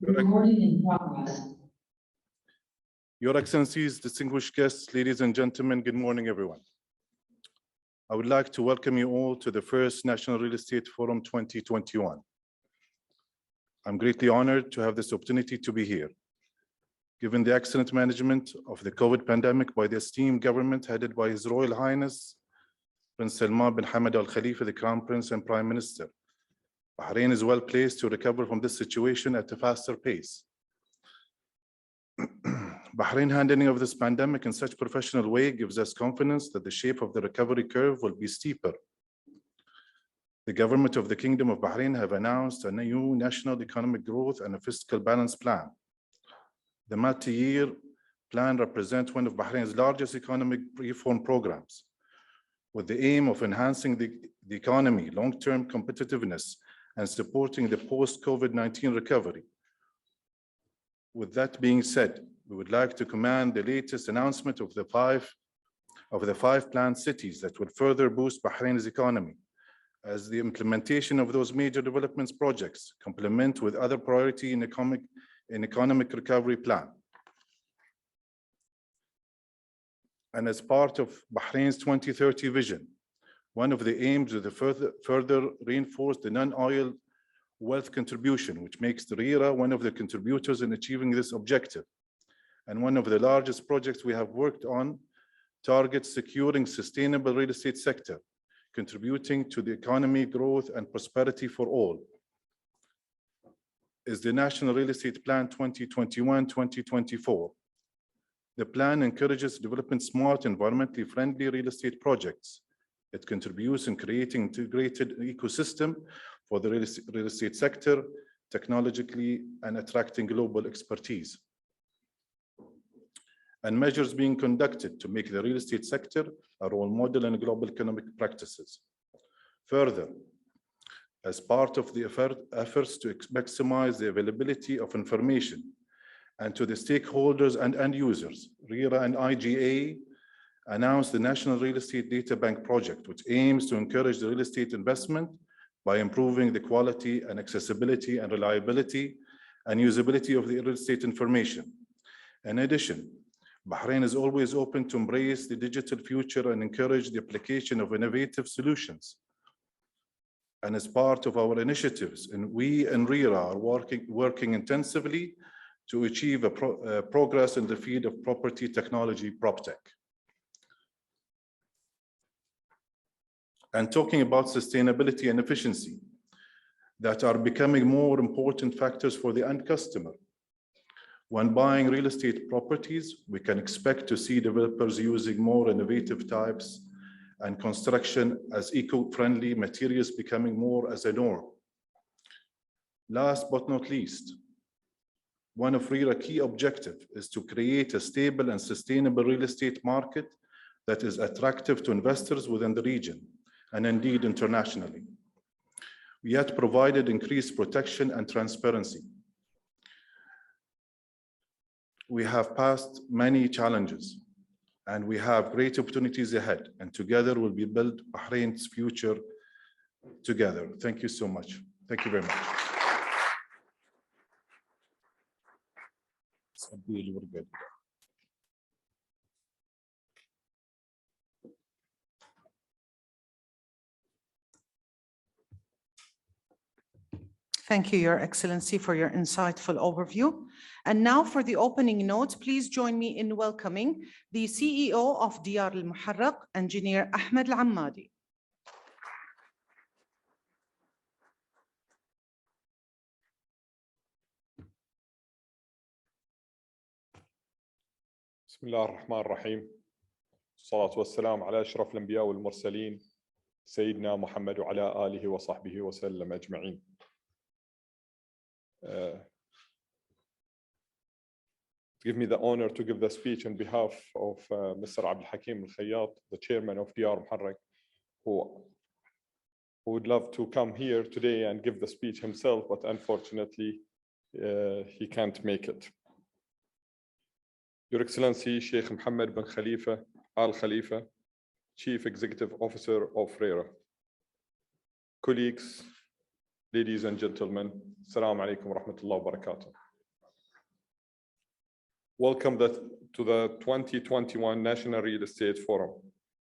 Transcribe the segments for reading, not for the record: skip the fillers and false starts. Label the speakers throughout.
Speaker 1: Recording in progress.
Speaker 2: Your Excellencies, distinguished guests, ladies and gentlemen, good morning, everyone. I would like to welcome you all to the first National Real Estate Forum 2021. I'm greatly honored to have this opportunity to be here. Given the excellent management of the COVID pandemic by the esteemed government headed by His Royal Highness Prince Salman bin Hamad Al Khalifa, the Crown Prince and Prime Minister, Bahrain is well placed to recover from this situation at a faster pace. Bahrain handling of this pandemic in such professional way gives us confidence that the shape of the recovery curve will be steeper. The government of the Kingdom of Bahrain have announced a new national economic growth and a fiscal balance plan. The multi-year plan represents one of Bahrain's largest economic reform programs, with the aim of enhancing the economy, long-term competitiveness, and supporting the post-COVID-19 recovery. With that being said, we would like to commend the latest announcement of the five planned cities that would further boost Bahrain's economy, as the implementation of those major developments projects complement with other priority in economic recovery plan. And as part of Bahrain's 2030 vision, one of the aims is to further reinforce the non-oil wealth contribution, which makes the RERA one of the contributors in achieving this objective. And one of the largest projects we have worked on targets securing sustainable real estate sector, contributing to the economy growth and prosperity for all, is the National Real Estate Plan 2021-2024. The plan encourages developing smart, environmentally friendly real estate projects. It contributes in creating integrated ecosystem for the real estate sector, technologically, and attracting global expertise. And measures being conducted to make the real estate sector a role model in global economic practices. Further, as part of the efforts to maximize the availability of information and to the stakeholders and end users, RERA and IGA announced the National Real Estate Data Bank project, which aims to encourage the real estate investment by improving the quality and accessibility and reliability and usability of the real estate information. In addition, Bahrain is always open to embrace the digital future and encourage the application of innovative solutions. And as part of our initiatives, and we and RERA are working intensively to achieve progress in the field of property technology, PropTech. And talking about sustainability and efficiency that are becoming more important factors for the end customer. When buying real estate properties, we can expect to see developers using more innovative types and construction as eco-friendly materials becoming more as a norm. Last but not least, one of RERA's key objectives is to create a stable and sustainable real estate market that is attractive to investors within the region and indeed internationally. We yet provided increased protection and transparency. We have passed many challenges and we have great opportunities ahead, and together we'll build Bahrain's future together. Thank you so much. Thank you very much.
Speaker 3: Thank you, Your Excellency, for your insightful overview. And now for the opening notes, please join me in welcoming the CEO of Diyar Al-Muharraq, Engineer Ahmed Al-Ammadi.
Speaker 4: بسم الله الرحمن الرحيم. الصلاة والسلام على أشرف الأنبياء والمرسلين سيدنا محمد وعلى آله وصحبه وسلم أجمعين. Give me the honor to give the speech on behalf of Mr. Abdul Hakim Al-Khayyat, the chairman of Diyar Muharraq, who would love to come here today and give the speech himself, but unfortunately he can't make it. Your Excellency, Sheikh Mohammed bin Khalifa, Al Khalifa, Chief Executive Officer of RERA. Colleagues, ladies and gentlemen, Assalamu alaikum wa rahmatullahi wa barakatuh. welcome to the 2021 National Real Estate Forum,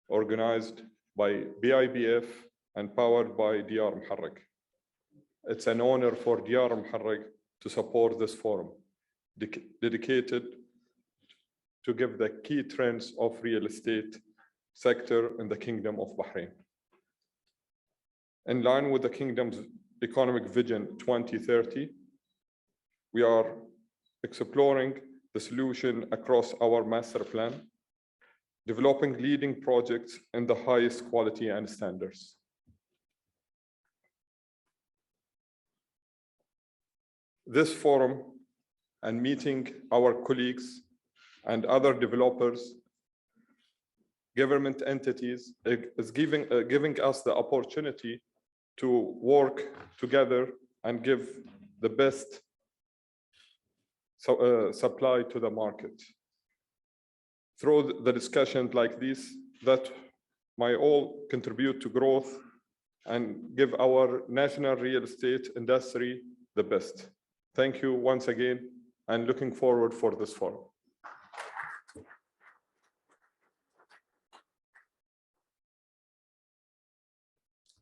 Speaker 4: organized by BIBF and powered by Diyar Muharraq. It's an honor for Diyar Muharraq to support this forum, dedicated to give the key trends of real estate sector in the Kingdom of Bahrain. In line with the Kingdom's Economic Vision 2030, we are exploring the solution across our master plan, developing leading projects in the highest quality and standards. This forum and meeting our colleagues and other developers, government entities, is giving us the opportunity to work together and give the best supply to the market. Through the discussions like this, that might all contribute to growth and give our national real estate industry the best. Thank you once again, and looking forward for this forum.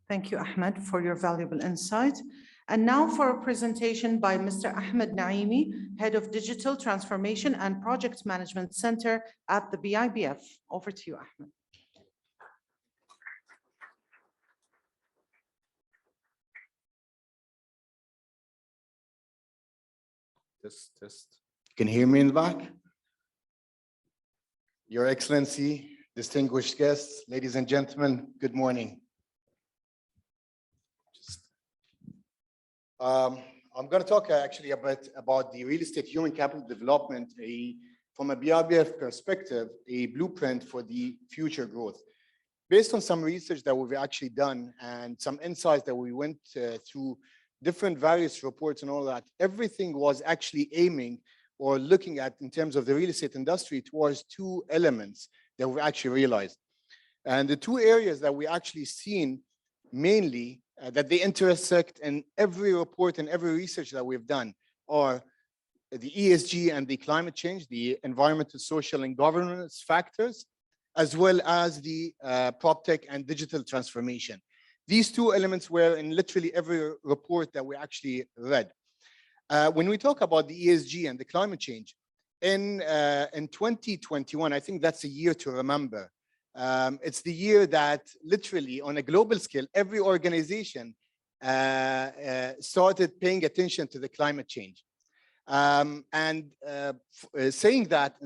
Speaker 3: Thank you, Ahmed, for your valuable insight. And now for a presentation by Mr. Ahmed Naeemi, Head of Digital Transformation and Project Management Center at the BIBF. Over to you, Ahmed.
Speaker 5: Test. Can you hear me in the back? Your Excellency, distinguished guests, ladies and gentlemen, good morning. I'm going to talk actually a bit about the real estate human capital development, from a BIBF perspective, a blueprint for the future growth. Based on some research that we've actually done and some insights that we went through different various reports and all that, everything was actually aiming or looking at in terms of the real estate industry towards two elements that we actually realized. And the two areas that we actually seen mainly that they intersect in every report and every research that we've done are the ESG and the climate change, the environmental, social, and governance factors, as well as the PropTech and digital transformation. These two elements were in literally every report that we actually read. When we talk about the ESG and the climate change, in 2021, I think that's a year to remember. It's the year that literally on a global scale, every organization started paying attention to the climate change. Saying that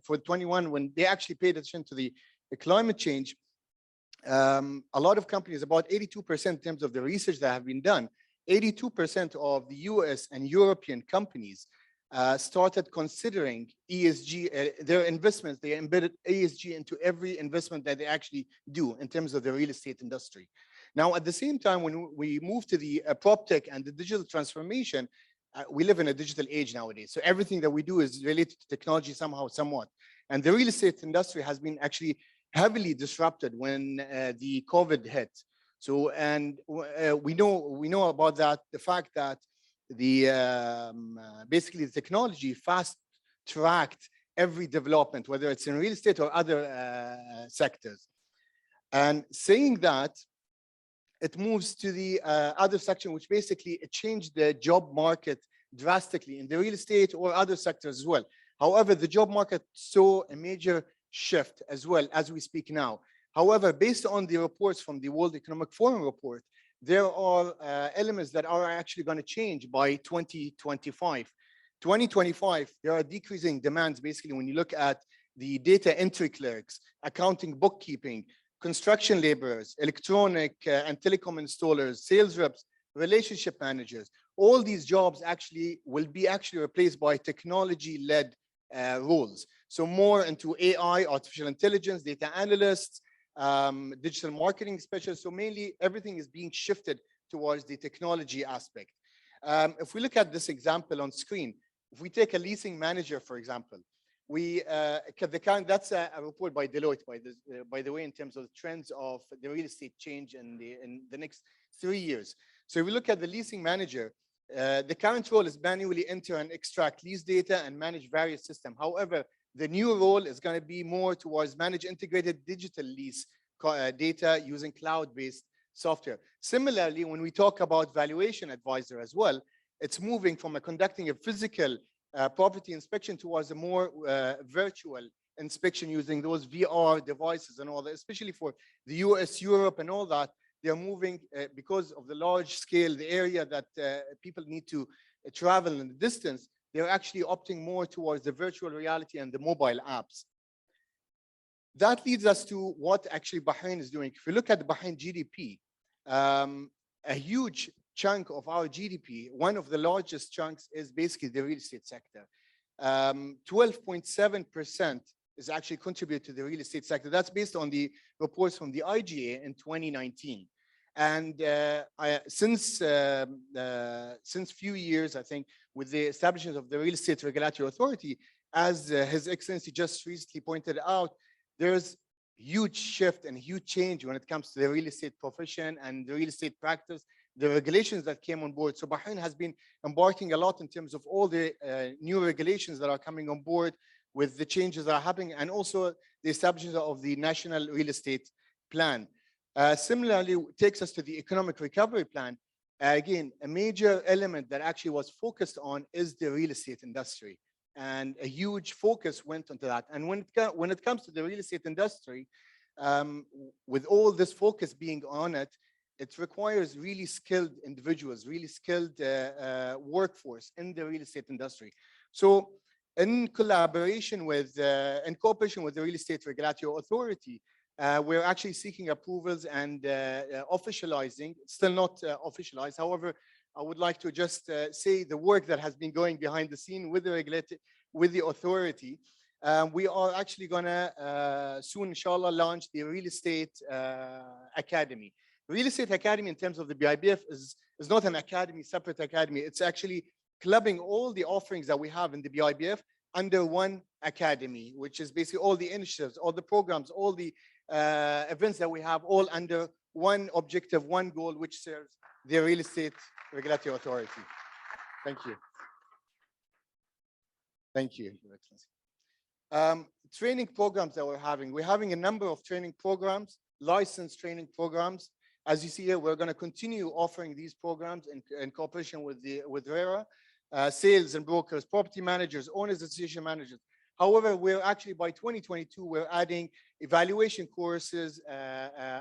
Speaker 5: for 21, when they actually paid attention to the climate change, a lot of companies, about 82% in terms of the research that have been done, 82% of the US and European companies started considering ESG, their investments, they embedded ESG into every investment that they actually do in terms of the real estate industry. Now, at the same time, when we move to the PropTech and the digital transformation, we live in a digital age nowadays. So everything that we do is related to technology somehow, somewhat. And the real estate industry has been actually heavily disrupted when the COVID hit. So, and we know about that, the fact that the basically the technology fast-tracked every development, whether it's in real estate or other sectors. And saying that, it moves to the other section, which basically it changed the job market drastically in the real estate or other sectors as well. However, the job market saw a major shift as well as we speak now. However, based on the reports from the World Economic Forum report, there are elements that are actually going to change by 2025. 2025, there are decreasing demands basically when you look at the data entry clerks, accounting, bookkeeping, construction laborers, electronic and telecom installers, sales reps, relationship managers. All these jobs actually will be replaced by technology-led roles. So more into AI, artificial intelligence, data analysts, digital marketing specialists. So mainly everything is being shifted towards the technology aspect. If we look at this example on screen, if we take a leasing manager, for example, that's a report by Deloitte, by the way, in terms of the trends of the real estate change in the next 3 years. So if we look at the leasing manager, The current role is manually enter and extract lease data and manage various systems. However, the new role is going to be more towards manage integrated digital lease data using cloud-based software. Similarly, when we talk about valuation advisor as well, it's moving from conducting a physical property inspection towards a more virtual inspection using those VR devices and all that, especially for the US, Europe, and all that. They're moving because of the large scale, the area that people need to travel in the distance. They're actually opting more towards the virtual reality and the mobile apps. That leads us to what actually Bahrain is doing. If you look at the Bahrain GDP, a huge chunk of our GDP, one of the largest chunks is basically the real estate sector. 12.7% is actually contributed to the real estate sector. That's based on the reports from the IGA in 2019. And since few years, I think, with the establishment of the Real Estate Regulatory Authority, as His Excellency just recently pointed out, there's huge shift and huge change when it comes to the real estate profession and the real estate practice, the regulations that came on board. So Bahrain has been embarking a lot in terms of all the new regulations that are coming on board with the changes that are happening, and also the establishment of the National Real Estate Plan. Similarly, it takes us to the Economic Recovery Plan. Again, a major element that actually was focused on is the real estate industry. And a huge focus went into that. And when it comes to the real estate industry, with all this focus being on it, it requires really skilled individuals, really skilled workforce in the real estate industry. So in cooperation with the Real Estate Regulatory Authority, we're actually seeking approvals and officializing. It's still not officialized. However, I would like to just say the work that has been going behind the scene with the authority. We are actually gonna soon, inshallah, launch the Real Estate Academy. Real Estate Academy, in terms of the BIBF, is not an academy, separate academy. It's actually clubbing all the offerings that we have in the BIBF under one academy, which is basically all the initiatives, all the programs, all the events that we have, all under one objective, one goal, which serves the Real Estate Regulatory Authority. Thank you. Thank you, Your Excellency. Training programs that we're having a number of training programs, licensed training programs. As you see here, we're going to continue offering these programs in cooperation with RERA, sales and brokers, property managers, owners association managers. However, we're actually, by 2022, we're adding evaluation courses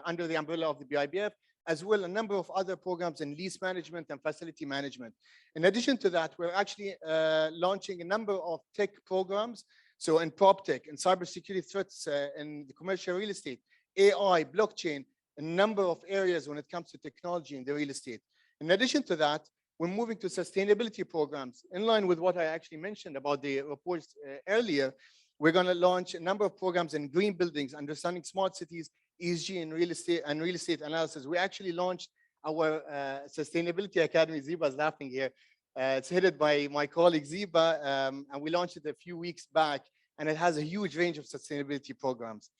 Speaker 5: under the umbrella of the BIBF, as well as a number of other programs in lease management and facility management. In addition to that, we're actually launching a number of tech programs. So in prop tech, in cybersecurity threats, in the commercial real estate, AI, blockchain, a number of areas when it comes to technology in the real estate. In addition to that, we're moving to sustainability programs. In line with what I actually mentioned about the reports earlier, we're going to launch a number of programs in green buildings, understanding smart cities, ESG and real estate analysis. We actually launched our Sustainability Academy. Ziba is laughing here. It's headed by my colleague Ziba, and we launched it a few weeks back, and it has a huge range of sustainability programs.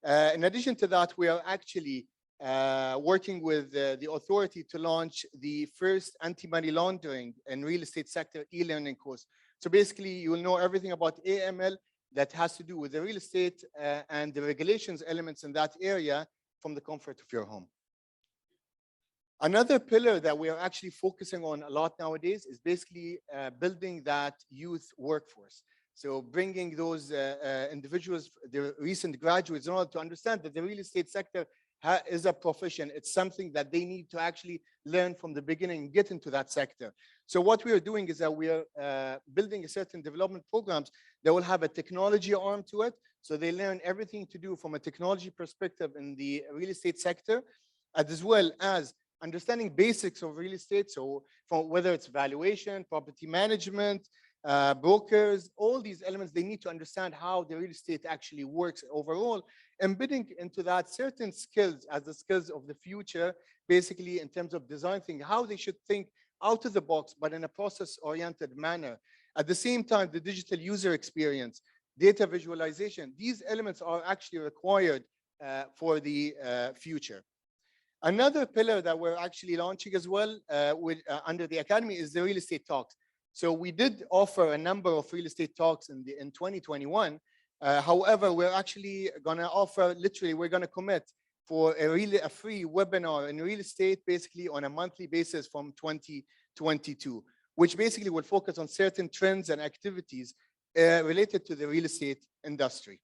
Speaker 5: In addition to that, we are actually working with the authority to launch the first anti-money laundering and real estate sector e-learning course. So basically, you will know everything about AML that has to do with the real estate and the regulations elements in that area from the comfort of your home. Another pillar that we are actually focusing on a lot nowadays is basically building that youth workforce. So bringing those individuals, the recent graduates, in order to understand that the real estate sector is a profession. It's something that they need to actually learn from the beginning and get into that sector. So what we are doing is that we are building a certain development programs that will have a technology arm to it. So they learn everything to do from a technology perspective in the real estate sector, as well as understanding basics of real estate. So from whether it's valuation, property management, brokers, all these elements, they need to understand how the real estate actually works overall, embedding into that certain skills as the skills of the future, basically in terms of design thinking, how they should think out of the box, but in a process-oriented manner. At the same time, the digital user experience, data visualization, these elements are actually required for the future. Another pillar that we're actually launching as well under the Academy is the real estate talks. So we did offer a number of real estate talks in 2021. However, we're actually going to offer, literally, we're going to commit for a free webinar in real estate, basically on a monthly basis from 2022, which basically will focus on certain trends and activities related to the real estate industry.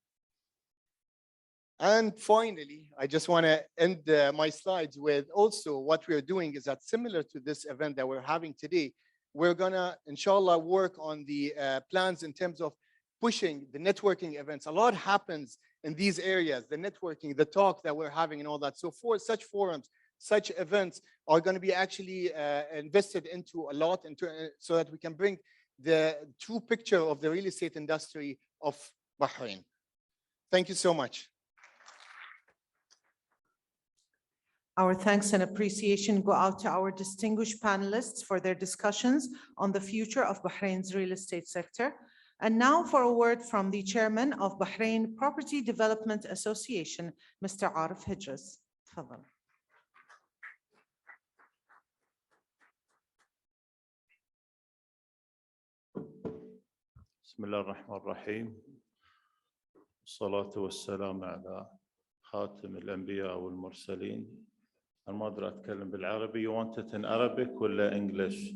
Speaker 5: And finally, I just want to end my slides with also what we're doing is that similar to this event that we're having today, we're going to, inshallah, work on the plans in terms of pushing the networking events. A lot happens in these areas, the networking, the talk that we're having and all that. So for such forums, such events are going to be actually invested into a lot so that we can bring the true picture of the real estate industry of Bahrain. Thank you so much.
Speaker 3: Our thanks and appreciation go out to our distinguished panelists for their discussions on the future of Bahrain's real estate sector. And now for a word from the chairman of Bahrain Property Development Association, Mr. Aaref Hejres. Tafadhal.
Speaker 6: بسم الله الرحمن الرحيم والصلاة والسلام على خاتم الأنبياء والمرسلين. أنا ما أدري أتكلم بالعربي. You want it in Arabic ولا English؟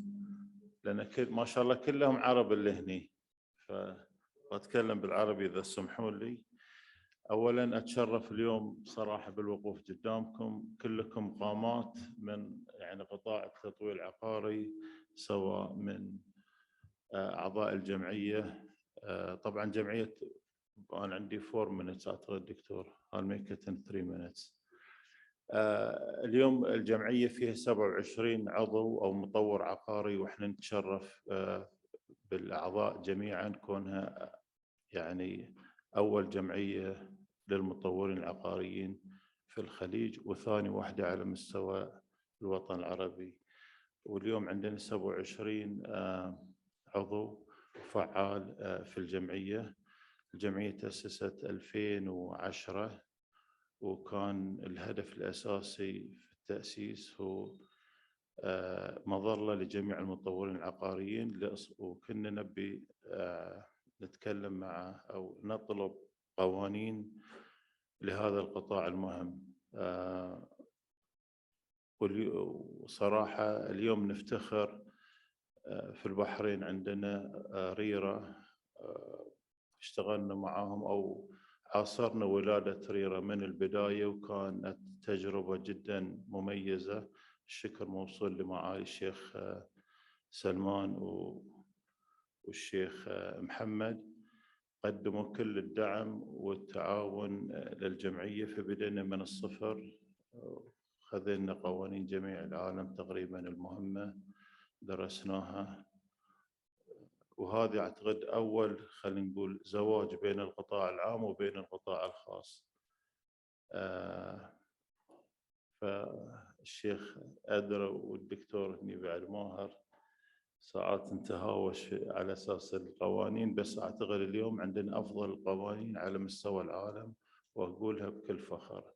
Speaker 6: لأن ما شاء الله كلهم عرب اللي هني، فأتكلم بالعربي إذا تسمحون لي. أولاً أتشرف اليوم صراحة بالوقوف قدامكم، كلكم قامات من يعني قطاع التطوير العقاري، سواء من أعضاء الجمعية. طبعاً جمعية أنا عندي 4 minutes أعتقد دكتور. I'll make it in 3 minutes. اليوم الجمعية فيها 27 عضو أو مطور عقاري، وإحنا نتشرف بالأعضاء جميعاً كونها يعني أول جمعية للمطورين العقاريين في الخليج وثاني واحدة على مستوى الوطن العربي. واليوم عندنا 27 عضو فعال في الجمعية. الجمعية تأسست 2010 وكان الهدف الأساسي في التأسيس هو مظلة لجميع المطورين العقاريين، وكنا نبي نتكلم مع أو نطلب قوانين لهذا القطاع المهم. وصراحة اليوم نفتخر في البحرين عندنا ريرا، اشتغلنا معاهم أو عاصرنا ولادة ريرا من البداية، وكانت تجربة جدا مميزة. الشكر موصول لمعالي الشيخ سلمان والشيخ محمد، قدموا كل الدعم والتعاون للجمعية. فبدأنا من الصفر، خذلنا قوانين جميع العالم تقريبا المهمة درسناها، وهذا أعتقد أول خلينا نقول زواج بين القطاع العام وبين القطاع الخاص. فالشيخ أدرى والدكتور هني بعد ماهر ساعات نتهاوش على أساس القوانين، بس أعتقد اليوم عندنا أفضل القوانين على مستوى العالم وأقولها بكل فخر.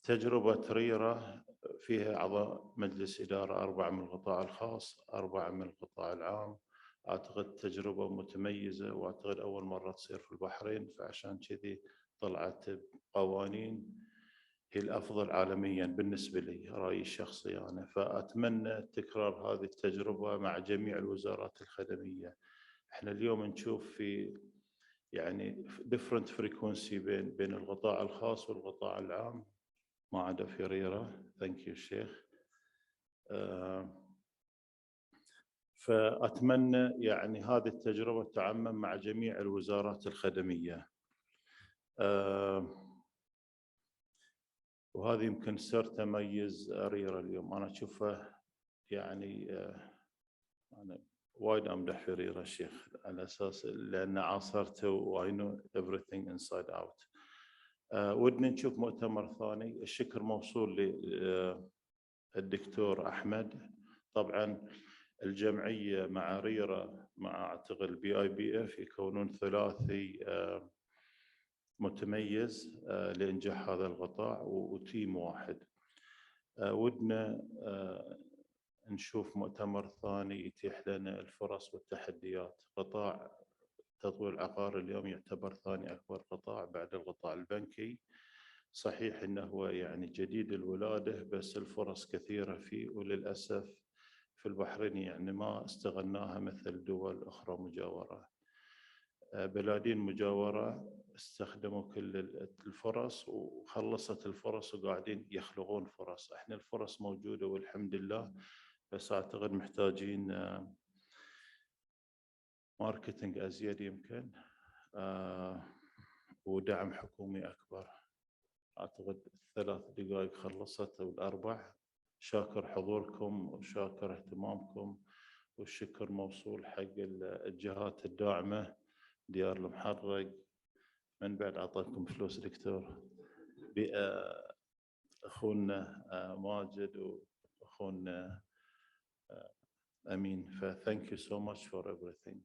Speaker 6: تجربة ريرا فيها أعضاء مجلس إدارة 4 من القطاع الخاص 4 من القطاع العام. أعتقد تجربة متميزة، وأعتقد أول مرة تصير في البحرين، فعشان كذي طلعت قوانين هي الأفضل عالمياً بالنسبة لي، رأيي الشخصي أنا. فأتمنى تكرار هذه التجربة مع جميع الوزارات الخدمية. إحنا اليوم نشوف في يعني different frequency بين القطاع الخاص والقطاع العام، ما عدا في ريرا. Thank you شيخ. فأتمنى يعني هذه التجربة تعمم مع جميع الوزارات الخدمية. وهذا يمكن سر تميز ريرا اليوم. أنا أشوفه يعني أنا وايد أمدح في ريرا الشيخ على أساس لأن عاصرته و I know everything inside out. ودنا نشوف مؤتمر ثاني. الشكر موصول للدكتور أحمد. طبعا الجمعية مع ريرا مع أعتقد BIBF يكونون ثلاثي متميز لإنجاح هذا القطاع وتيم واحد. ودنا نشوف مؤتمر ثاني يتيح لنا الفرص والتحديات. قطاع تطوير العقار اليوم يعتبر ثاني أكبر قطاع بعد القطاع البنكي. صحيح أنه هو يعني جديد الولادة، بس الفرص كثيرة فيه، وللأسف في البحرين يعني ما استغلناها مثل دول أخرى مجاورة. بلادين مجاورة استخدموا كل الفرص وخلصت الفرص وقاعدين يخلقون فرص. احنا الفرص موجودة والحمد لله، بس أعتقد محتاجين ماركتينج أزيد يمكن، ودعم حكومي أكبر. أعتقد 3 دقائق خلصت أو 4. شاكر حضوركم وشاكر اهتمامكم، والشكر موصول حق الجهات الداعمة، ديار المحرق. من بعد أعطاكم فلوس دكتور أخونا ماجد وأخونا أمين. Thank you so much for everything.